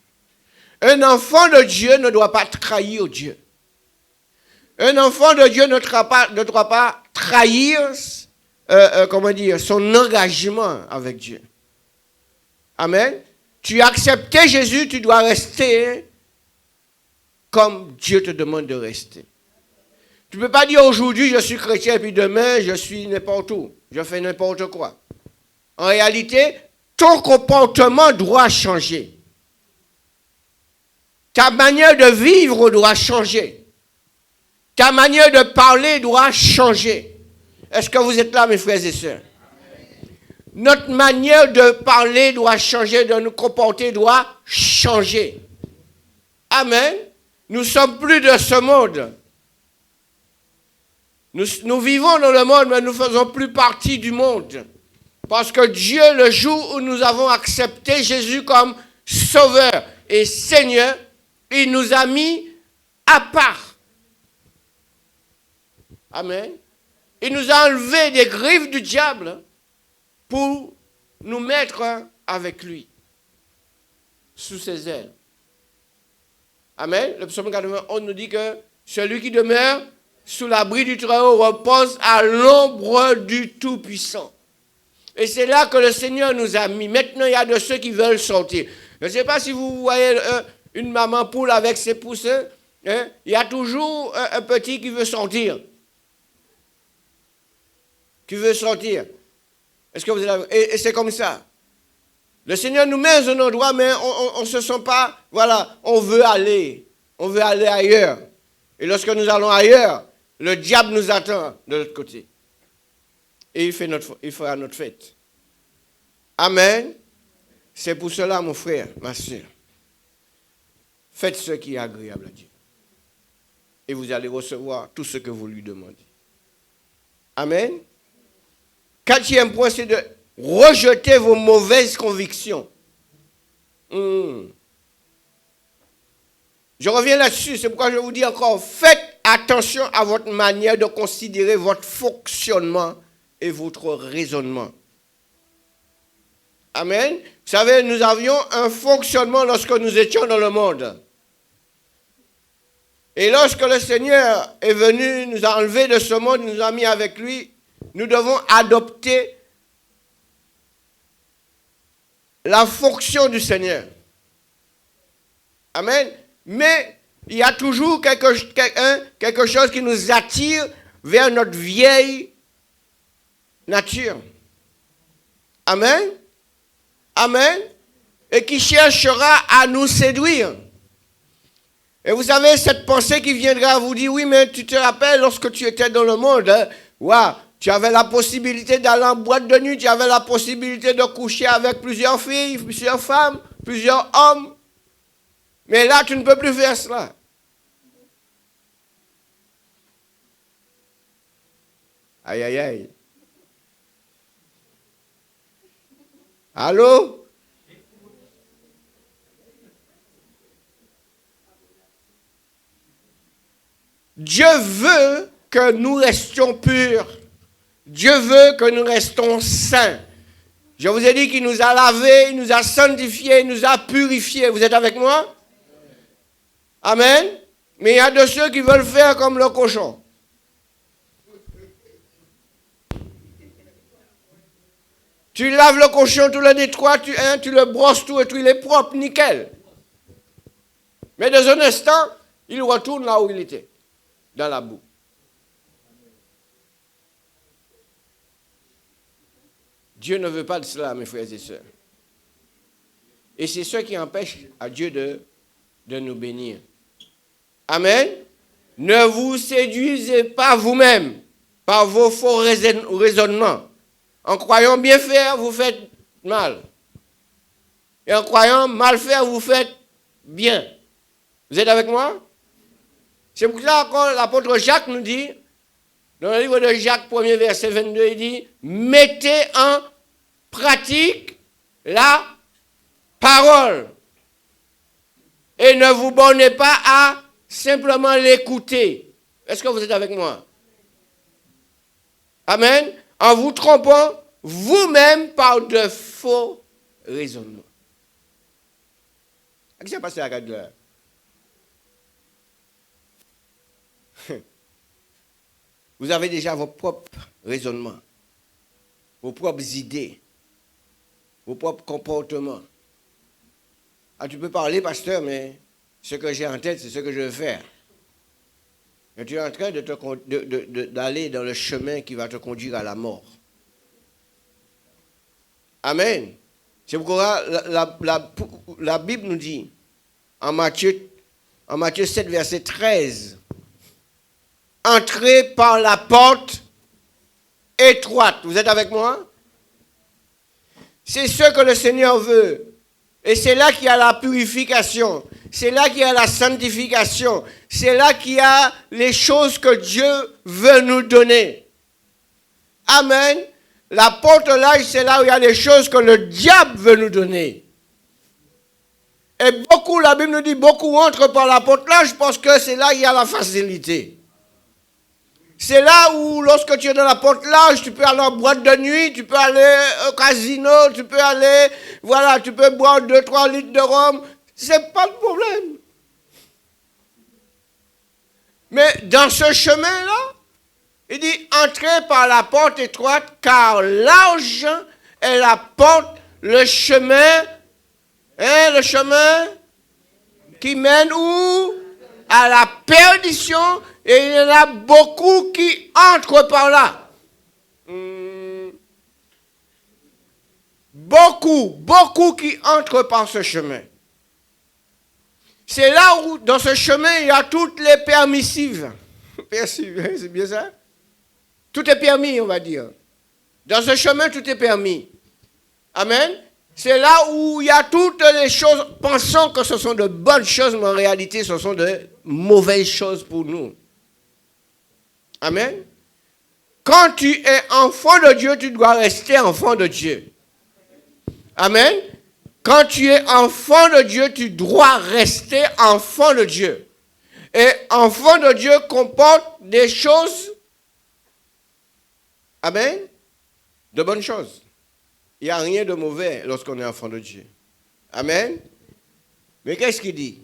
Un enfant de Dieu ne doit pas trahir Dieu. Un enfant de Dieu ne doit pas trahir son engagement avec Dieu. Amen. Tu as accepté Jésus, tu dois rester comme Dieu te demande de rester. Tu ne peux pas dire aujourd'hui je suis chrétien et puis demain je suis n'importe où. Je fais n'importe quoi. En réalité, ton comportement doit changer. Ta manière de vivre doit changer. Ta manière de parler doit changer. Est-ce que vous êtes là, mes frères et sœurs? Notre manière de parler doit changer, de nous comporter doit changer. Amen. Nous ne sommes plus de ce monde. Nous vivons dans le monde, mais nous ne faisons plus partie du monde. Parce que Dieu, le jour où nous avons accepté Jésus comme Sauveur et Seigneur, il nous a mis à part. Amen. Il nous a enlevé des griffes du diable pour nous mettre avec lui, sous ses ailes. Amen. Le psaume 91 nous dit que celui qui demeure sous l'abri du Très-Haut repose à l'ombre du Tout-Puissant. Et c'est là que le Seigneur nous a mis. Maintenant, il y a de ceux qui veulent sortir. Je ne sais pas si vous voyez une maman poule avec ses poussins. Hein? Il y a toujours un petit qui veut sortir. Qui veut sortir. Est-ce que vous êtes là? Et c'est comme ça. Le Seigneur nous met dans un endroit, mais on ne se sent pas, voilà, on veut aller ailleurs. Et lorsque nous allons ailleurs, le diable nous attend de l'autre côté. Et il fera notre fête. Amen. C'est pour cela, mon frère, ma soeur. Faites ce qui est agréable à Dieu. Et vous allez recevoir tout ce que vous lui demandez. Amen. 4e point, c'est de rejeter vos mauvaises convictions. Je reviens là-dessus, c'est pourquoi je vous dis encore, faites attention à votre manière de considérer votre fonctionnement et votre raisonnement. Amen. Vous savez, nous avions un fonctionnement lorsque nous étions dans le monde. Et lorsque le Seigneur est venu, nous a enlevés de ce monde, nous a mis avec lui, nous devons adopter la fonction du Seigneur. Amen. Mais il y a toujours quelque chose qui nous attire vers notre vieille nature. Amen. Amen. Et qui cherchera à nous séduire. Et vous avez cette pensée qui viendra vous dire, oui, mais tu te rappelles lorsque tu étais dans le monde, hein, wow, tu avais la possibilité d'aller en boîte de nuit, tu avais la possibilité de coucher avec plusieurs filles, plusieurs femmes, plusieurs hommes. Mais là, tu ne peux plus faire cela. Aïe, aïe, aïe. Allô? Dieu veut que nous restions purs. Dieu veut que nous restions saints. Je vous ai dit qu'il nous a lavés, il nous a sanctifiés, il nous a purifiés. Vous êtes avec moi? Amen. Mais il y a de ceux qui veulent faire comme le cochon. Tu laves le cochon, tu le nettoies, tu le brosses tout et tout, il est propre, nickel. Mais dans un instant, il retourne là où il était, dans la boue. Dieu ne veut pas de cela, mes frères et sœurs. Et c'est ce qui empêche à Dieu de nous bénir. Amen. Ne vous séduisez pas vous-même par vos faux raisonnements. En croyant bien faire, vous faites mal. Et en croyant mal faire, vous faites bien. Vous êtes avec moi? C'est pour ça que l'apôtre Jacques nous dit, dans le livre de Jacques, 1er verset 22, il dit, mettez en pratique la parole. Et ne vous bornez pas à simplement l'écouter. Est-ce que vous êtes avec moi? Amen. En vous trompant vous-même par de faux raisonnements. Qu'est-ce qui s'est passé à là? Vous avez déjà vos propres raisonnements, vos propres idées, vos propres comportements. Ah, tu peux parler, pasteur, mais ce que j'ai en tête, c'est ce que je veux faire. Mais tu es en train d'aller dans le chemin qui va te conduire à la mort. Amen. C'est pourquoi la Bible nous dit, en Matthieu 7, verset 13, entrez par la porte étroite. Vous êtes avec moi? C'est ce que le Seigneur veut. Et c'est là qu'il y a la purification. C'est là qu'il y a la sanctification. C'est là qu'il y a les choses que Dieu veut nous donner. Amen. La porte là, c'est là où il y a les choses que le diable veut nous donner. Et beaucoup, la Bible nous dit, beaucoup entrent par la porte là, je pense que c'est là où il y a la facilité. C'est là où, lorsque tu es dans la porte large, tu peux aller en boîte de nuit, tu peux aller au casino, tu peux aller, voilà, tu peux boire 2-3 litres de rhum. C'est pas le problème. Mais dans ce chemin-là, il dit, entrez par la porte étroite, car large est la porte, le chemin qui mène où? À la perdition. Et il y en a beaucoup qui entrent par là. Beaucoup qui entrent par ce chemin. C'est là où, dans ce chemin, il y a toutes les permissives. C'est bien ça? Tout est permis, on va dire. Dans ce chemin, tout est permis. Amen. C'est là où il y a toutes les choses, pensant que ce sont de bonnes choses, mais en réalité, ce sont de mauvaises choses pour nous. Amen. Quand tu es enfant de Dieu, tu dois rester enfant de Dieu. Amen. Quand tu es enfant de Dieu, tu dois rester enfant de Dieu. Et enfant de Dieu comporte des choses, amen, de bonnes choses. Il n'y a rien de mauvais lorsqu'on est enfant de Dieu. Amen. Mais qu'est-ce qu'il dit?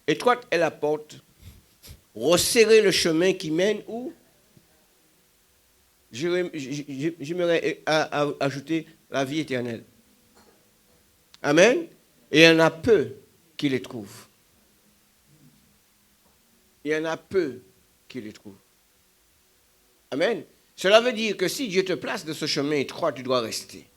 Étroite est la porte, resserrez le chemin qui mène où? J'aimerais ajouter la vie éternelle. Amen. Et il y en a peu qui les trouvent. Il y en a peu qui les trouvent. Amen. Cela veut dire que si Dieu te place de ce chemin étroit, tu dois rester.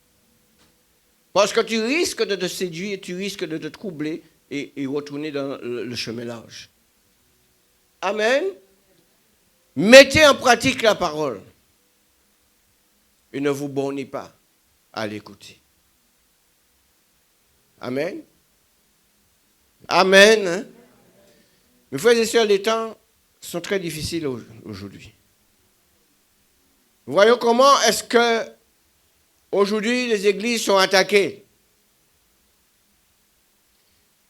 Parce que tu risques de te séduire, tu risques de te troubler et retourner dans le chemin large. Amen. Mettez en pratique la parole. Et ne vous bornez pas à l'écouter. Amen. Amen. Mes frères et sœurs, les temps sont très difficiles aujourd'hui. Voyons comment est-ce que aujourd'hui les églises sont attaquées.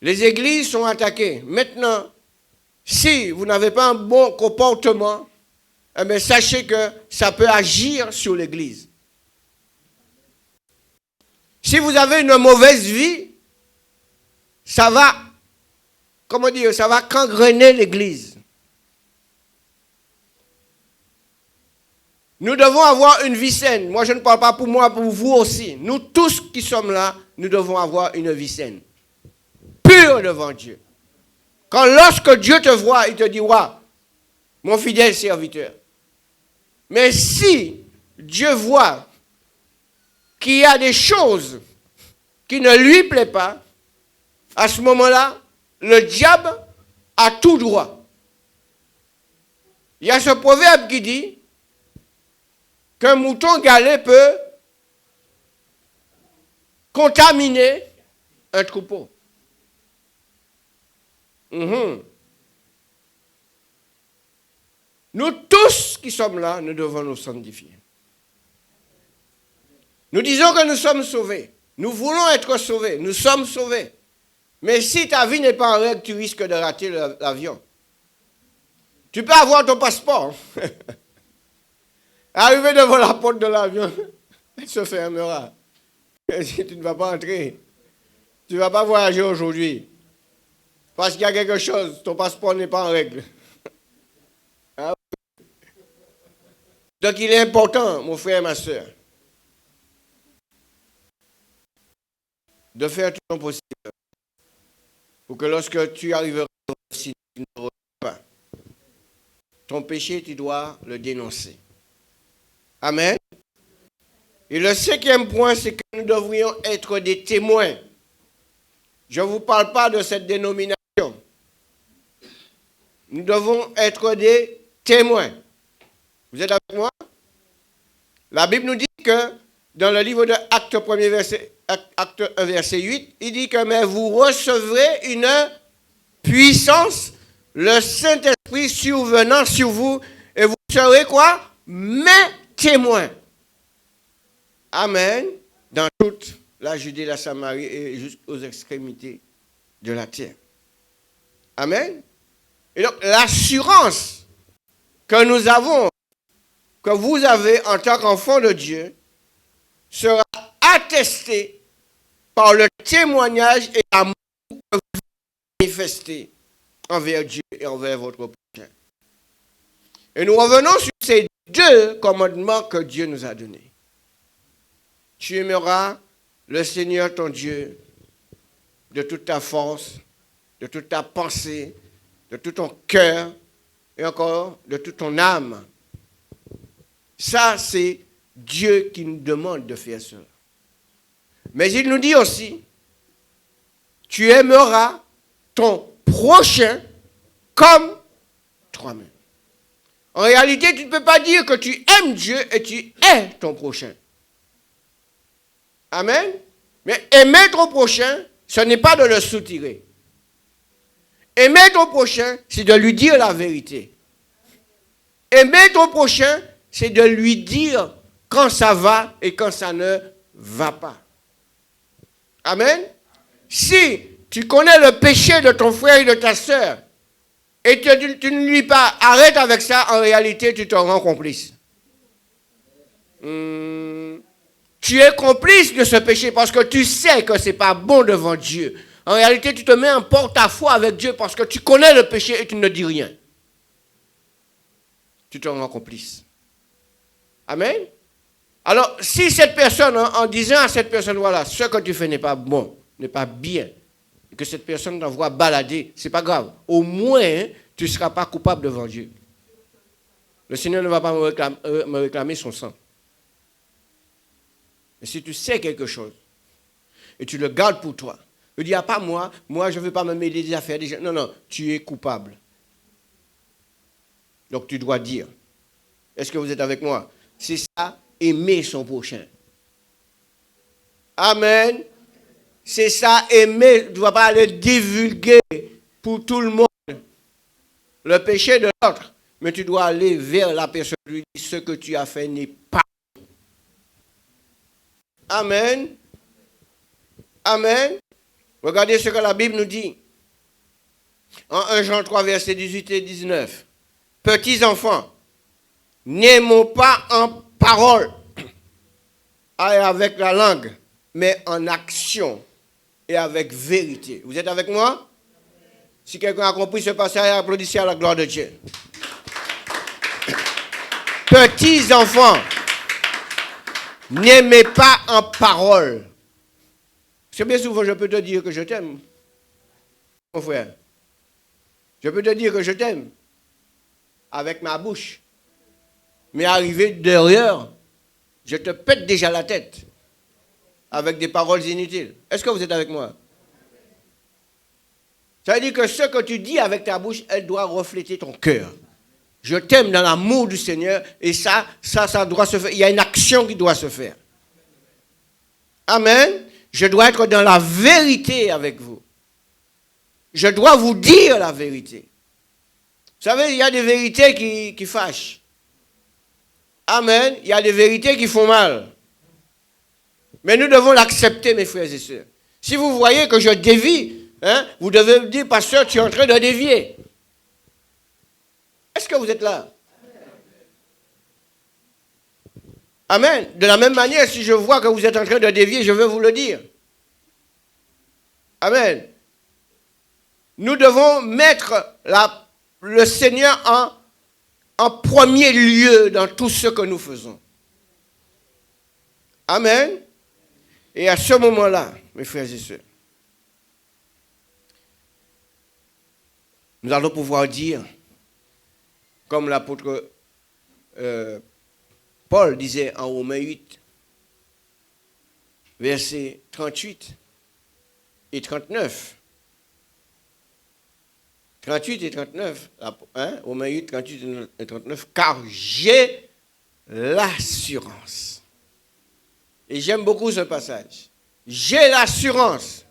Les églises sont attaquées. Maintenant, si vous n'avez pas un bon comportement, eh bien, sachez que ça peut agir sur l'église. Si vous avez une mauvaise vie, ça va, comment dire, ça va gangréner l'église. Nous devons avoir une vie saine. Moi, je ne parle pas pour moi, pour vous aussi. Nous tous qui sommes là, nous devons avoir une vie saine. Pure devant Dieu. Quand lorsque Dieu te voit, il te dit, waouh, mon fidèle serviteur. Mais si Dieu voit qu'il y a des choses qui ne lui plaisent pas, à ce moment-là, le diable a tout droit. Il y a ce proverbe qui dit qu'un mouton galet peut contaminer un troupeau. Nous tous qui sommes là, nous devons nous sanctifier. Nous disons que nous sommes sauvés. Nous voulons être sauvés. Nous sommes sauvés. Mais si ta vie n'est pas en règle, tu risques de rater l'avion. Tu peux avoir ton passeport. Arriver devant la porte de l'avion, elle se fermera. Tu ne vas pas entrer. Tu ne vas pas voyager aujourd'hui. Parce qu'il y a quelque chose, ton passeport n'est pas en règle. Donc il est important, mon frère et ma soeur, de faire tout ton possible pour que lorsque tu arriveras, si tu ne reviens pas, ton péché, tu dois le dénoncer. Amen. Et le 5e point, c'est que nous devrions être des témoins. Je ne vous parle pas de cette dénomination. Nous devons être des témoins. Vous êtes avec moi? La Bible nous dit que dans le livre de Actes 1er verset, Acte 1 verset 8, il dit que mais vous recevrez une puissance, le Saint-Esprit survenant sur vous, et vous serez quoi? Mes témoins. Amen. Dans toute la Judée, la Samarie et jusqu'aux extrémités de la terre. Amen. Et donc l'assurance que nous avons, que vous avez en tant qu'enfant de Dieu, sera attestée par le témoignage et l'amour que vous manifestez envers Dieu et envers votre prochain. Et nous revenons sur ces 2 commandements que Dieu nous a donnés. Tu aimeras le Seigneur ton Dieu de toute ta force, de toute ta pensée, de tout ton cœur et encore de toute ton âme. Ça, c'est Dieu qui nous demande de faire cela. Mais il nous dit aussi, tu aimeras ton prochain comme toi-même. En réalité, tu ne peux pas dire que tu aimes Dieu et tu es ton prochain. Amen. Mais aimer ton prochain, ce n'est pas de le soutirer. Aimer ton prochain, c'est de lui dire la vérité. Aimer ton prochain, c'est de lui dire quand ça va et quand ça ne va pas. Amen. Si tu connais le péché de ton frère et de ta sœur, et tu ne lui dis pas, arrête avec ça, en réalité, tu te rends complice. Tu es complice de ce péché parce que tu sais que ce n'est pas bon devant Dieu. En réalité, tu te mets en porte-à-faux avec Dieu parce que tu connais le péché et tu ne dis rien. Tu te rends complice. Amen. Alors, si cette personne, en disant à cette personne, voilà, ce que tu fais n'est pas bon, n'est pas bien, et que cette personne t'envoie balader, ce n'est pas grave. Au moins, tu ne seras pas coupable devant Dieu. Le Seigneur ne va pas me réclamer son sang. Mais si tu sais quelque chose, et tu le gardes pour toi, ne dis pas moi je ne veux pas me mêler des affaires des gens. Non, non, tu es coupable. Donc tu dois dire. Est-ce que vous êtes avec moi? C'est ça, aimer son prochain. Amen. C'est ça, aimer. Tu ne dois pas aller divulguer pour tout le monde le péché de l'autre. Mais tu dois aller vers la personne et lui dire ce que tu as fait n'est pas. Amen. Amen. Regardez ce que la Bible nous dit. En 1 Jean 3, versets 18 et 19. Petits enfants, n'aimons pas en parole et avec la langue, mais en action et avec vérité. Vous êtes avec moi? Si quelqu'un a compris ce passage, applaudissez à la gloire de Dieu. Petits enfants, n'aimez pas en parole. C'est bien souvent, je peux te dire que je t'aime, mon frère. Je peux te dire que je t'aime avec ma bouche. Mais arrivé derrière, je te pète déjà la tête avec des paroles inutiles. Est-ce que vous êtes avec moi? Ça veut dire que ce que tu dis avec ta bouche, elle doit refléter ton cœur. Je t'aime dans l'amour du Seigneur et ça doit se faire. Il y a une action qui doit se faire. Amen. Je dois être dans la vérité avec vous. Je dois vous dire la vérité. Vous savez, il y a des vérités qui fâchent. Amen. Il y a des vérités qui font mal. Mais nous devons l'accepter, mes frères et sœurs. Si vous voyez que je dévie, vous devez me dire, pasteur, tu es en train de dévier. Est-ce que vous êtes là? Amen. De la même manière, si je vois que vous êtes en train de dévier, je veux vous le dire. Amen. Nous devons mettre le Seigneur en premier lieu dans tout ce que nous faisons. Amen. Et à ce moment-là, mes frères et sœurs, nous allons pouvoir dire, comme l'apôtre Paul disait en Romains 8, versets 38 et 39. 38 et 39, Romains 8, 38 et 39, car j'ai l'assurance. Et j'aime beaucoup ce passage. J'ai l'assurance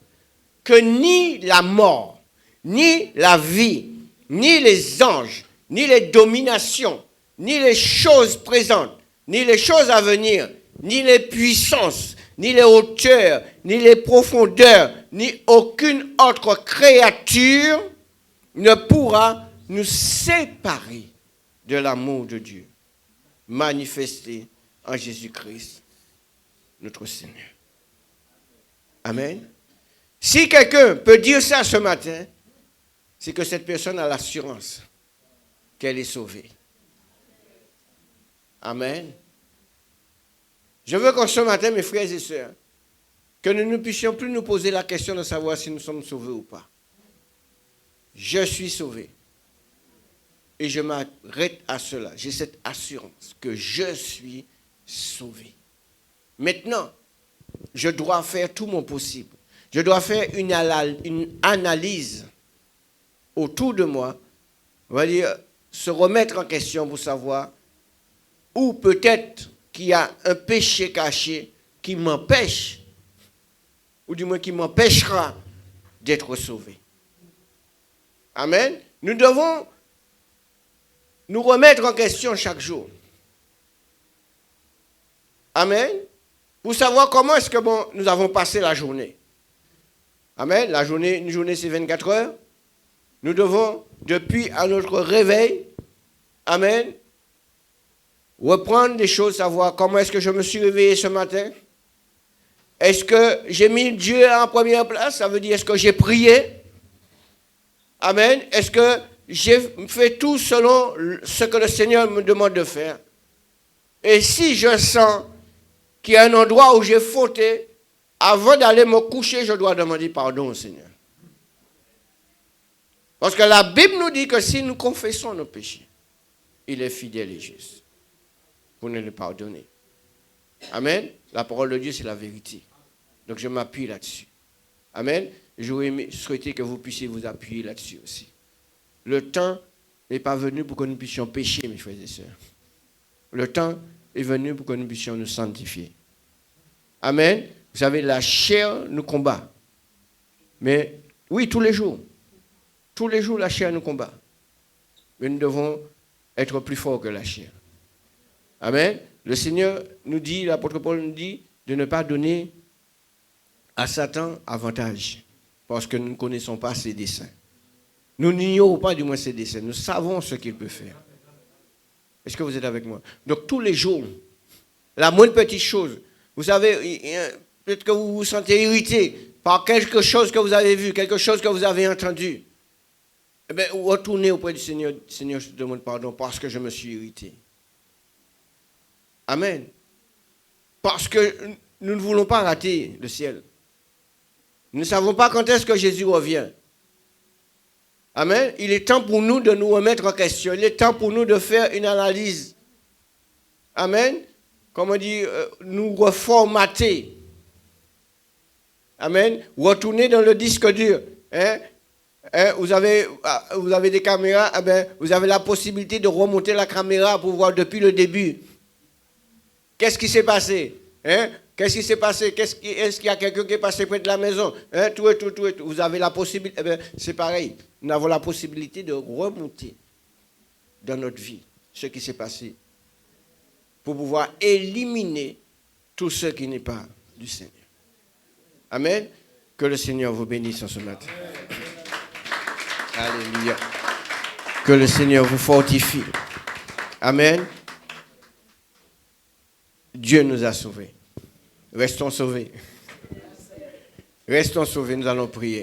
que ni la mort, ni la vie, ni les anges, ni les dominations, ni les choses présentes, ni les choses à venir, ni les puissances, ni les hauteurs, ni les profondeurs, ni aucune autre créature ne pourra nous séparer de l'amour de Dieu manifesté en Jésus-Christ, notre Seigneur. Amen. Si quelqu'un peut dire ça ce matin, c'est que cette personne a l'assurance qu'elle est sauvée. Amen. Je veux qu'en ce matin, mes frères et sœurs, que nous ne puissions plus nous poser la question de savoir si nous sommes sauvés ou pas. Je suis sauvé. Et je m'arrête à cela. J'ai cette assurance que je suis sauvé. Maintenant, je dois faire tout mon possible. Je dois faire une analyse autour de moi. On va dire, se remettre en question pour savoir où peut-être qu'il y a un péché caché qui m'empêche, ou du moins qui m'empêchera d'être sauvé. Amen. Nous devons nous remettre en question chaque jour. Amen. Pour savoir comment est-ce que nous avons passé la journée. Amen. Une journée c'est 24 heures. Nous devons, depuis à notre réveil, amen, reprendre des choses, savoir comment est-ce que je me suis réveillé ce matin, Est-ce que j'ai mis Dieu en première place? Ça veut dire, est-ce que j'ai prié? Amen. Est-ce que j'ai fait tout selon ce que le Seigneur me demande de faire? Et si je sens qu'il y a un endroit où j'ai fauté, avant d'aller me coucher, je dois demander pardon au Seigneur. Parce que la Bible nous dit que si nous confessons nos péchés, il est fidèle et juste pour nous les pardonner. Amen. La parole de Dieu, c'est la vérité. Donc je m'appuie là-dessus. Amen. J'aurais souhaité que vous puissiez vous appuyer là-dessus aussi. Le temps n'est pas venu pour que nous puissions pécher, mes frères et sœurs. Le temps est venu pour que nous puissions nous sanctifier. Amen. Vous savez, la chair nous combat. Mais oui, tous les jours. Tous les jours, la chair nous combat. Mais nous devons être plus forts que la chair. Amen. Le Seigneur nous dit, l'apôtre Paul nous dit, de ne pas donner à Satan avantage. Parce que nous ne connaissons pas ses desseins. Nous n'ignorons pas du moins ses desseins. Nous savons ce qu'il peut faire. Est-ce que vous êtes avec moi? Donc tous les jours, la moindre petite chose, vous savez, peut-être que vous vous sentez irrité par quelque chose que vous avez vu, quelque chose que vous avez entendu. Eh bien, retournez auprès du Seigneur. Seigneur, je te demande pardon parce que je me suis irrité. Amen. Parce que nous ne voulons pas rater le ciel. Nous ne savons pas quand est-ce que Jésus revient. Amen. Il est temps pour nous de nous remettre en question. Il est temps pour nous de faire une analyse. Amen. Comme on dit, nous reformater. Amen. Retourner dans le disque dur. Vous avez des caméras, vous avez la possibilité de remonter la caméra pour voir depuis le début. Qu'est-ce qui s'est passé? Qu'est-ce qui s'est passé? Est-ce qu'il y a quelqu'un qui est passé près de la maison? Tout. Vous avez la possibilité. C'est pareil. Nous avons la possibilité de remonter dans notre vie ce qui s'est passé pour pouvoir éliminer tout ce qui n'est pas du Seigneur. Amen. Que le Seigneur vous bénisse en ce matin. Alléluia. Que le Seigneur vous fortifie. Amen. Dieu nous a sauvés. Restons sauvés. Restons sauvés, nous allons prier.